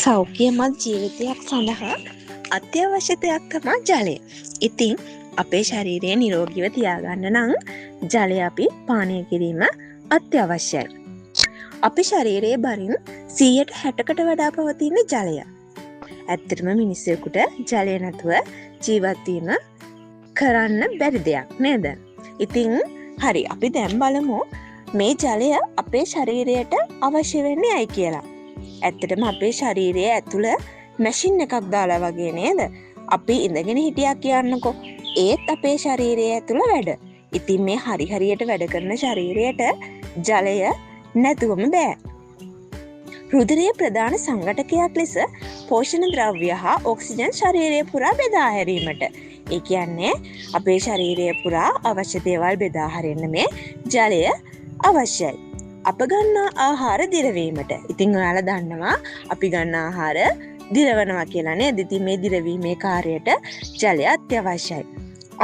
සෞඛ්‍යමත් ජීවිතයක් සඳහා අත්‍යවශ්‍ය දෙයක් තමයි ජලය. ඉතින් අපේ ශරීරය නිරෝගීව තියාගන්න නම් ජලය අපි පානය කිරීම අත්‍යවශ්‍යයි. අපේ ශරීරයේ බරින් 60%කට වඩා පවතින ජලය. ඇත්තටම මිනිසෙකුට ජලය නැතුව ජීවත් වීම කරන්න බැරි දෙයක් නේද? ඉතින් හරි අපි දැන් බලමු මේ ජලය අපේ ශරීරයට අවශ්‍ය වෙන්නේ ඇයි කියලා. ඇත්තටම අපේ ශරීරයේ ඇතුළ මැෂින් එකක් දාලා වගේ නේද? අපි ඉඳගෙන හිටියා කියන්නකෝ. ඒත් අපේ ශරීරයේ ඇතුළ වැඩ. ඉතින් මේ හරියට වැඩ කරන ශරීරයට ජලය නැතුවම බෑ. රුධිරයේ ප්‍රධාන සංඝටකයක් ලෙස පෝෂණ ද්‍රව්‍ය හා ඔක්සිජන් ශරීරය පුරා බෙදා හැරීමට. ඒ කියන්නේ අපේ ශරීරය පුරා අවශ්‍ය දේවල් බෙදා හරින්න මේ ජලය අවශ්‍යයි. අප ගන්නා ආහාර දිරවීමට. ඉතින් ඔයාලා දන්නවා අපි ගන්න ආහාර දිරවනවා කියලා නේද? ඉතින් මේ දිරවීමේ කාර්යයට ජලය අත්‍යවශ්‍යයි.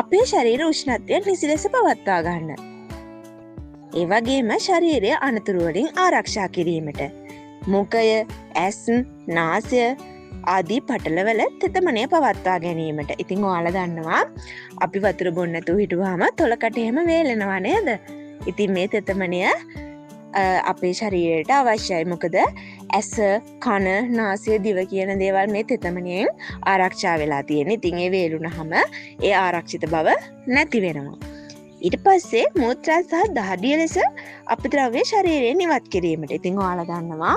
අපේ ශරීර උෂ්ණත්වය නිසි ලෙස පවත්වා ගන්න. ඒ වගේම ශරීරය අනතුරු වලින් ආරක්ෂා කිරීමට. මුඛය, ඇස්, නාසය ආදී පටලවල තෙතමනය පවත්වා ගැනීමට. ඉතින් ඔයාලා දන්නවා අපි වතුර බොන්න නැතුව හිටුවාම තොලකට එහෙම වේලෙනවා නේද? ඉතින් මේ තෙතමනය අපේ ශරීරයට අවශ්‍යයි. මොකද ඇස, කන, නාසය, දිව කියන දේවල් මේ තෙතමනයෙන් ආරක්ෂා වෙලා තියෙන. ඉතින් ඒ වේලුනහම ඒ ආරක්ෂිත බව නැති වෙනවා. ඊට පස්සේ මූත්‍රා සහ දහඩිය ලෙස අපද්‍රව්‍ය ශරීරයෙන් ඉවත් කිරීමට. ඉතින් ඔයාලා දන්නවා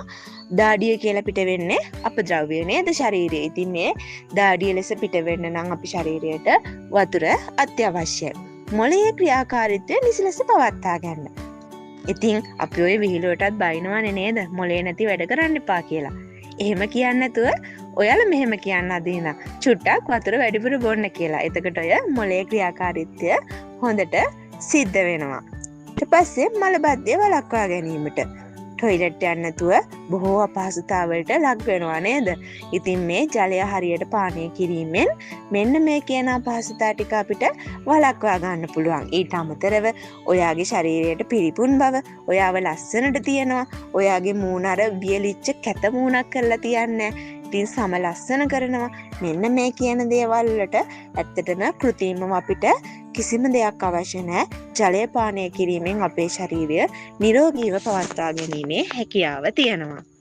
දාඩිය කියලා පිට වෙන්නේ අපද්‍රව්‍ය නේද ශරීරයේ. ඉතින් මේ දාඩිය ලෙස පිට වෙන්න නම් අපි ශරීරයට වතුර අත්‍යවශ්‍යයි. මොළයේ ක්‍රියාකාරීත්වය නිසි ලෙස පවත්වා ගන්න. ඉතින් අපි ඔය විහිළුවටත් බයිනවනේ නේද? මොළේ නැති වැඩ කරන්න එපා කියලා. එහෙම කියන්නේ නැතුව ඔයාලා මෙහෙම කියන්න අදින. චුට්ටක් වතුර වැඩිපුර බොන්න කියලා. එතකොට ඔය මොළයේ ක්‍රියාකාරීත්වය හොඳට සිද්ධ වෙනවා. ඊට පස්සේ මලබද්ධය වළක්වා ගැනීමට. ටොයිලට් යන්න නැතුව බොහෝ අපහසුතාවලට ලක් වෙනවා නේද? ඉතින් මේ ජලය හරියට පානය කිරීමෙන් මෙන්න මේ කියන අපහසුතා ටික අපිට වළක්වා ගන්න පුළුවන්. ඊට අමතරව ඔයාගේ ශරීරයට පිරිපුන් බව, ඔයාව ලස්සනට තියනවා. ඔයාගේ මූණ අර වියලිච්ච කැත මූණක් කරලා තියන්නේ. ඉතින් සම ලස්සන කරනවා. මෙන්න මේ කියන දේවල් වලට ඇත්තටම කෘත්‍රිමව අපිට කිසිම දෙයක් අවශ්‍ය නැහැ. ජලය පානය කිරීමෙන් අපේ ශරීරය නිරෝගීව පවත්වා ගැනීමේ හැකියාව තියෙනවා.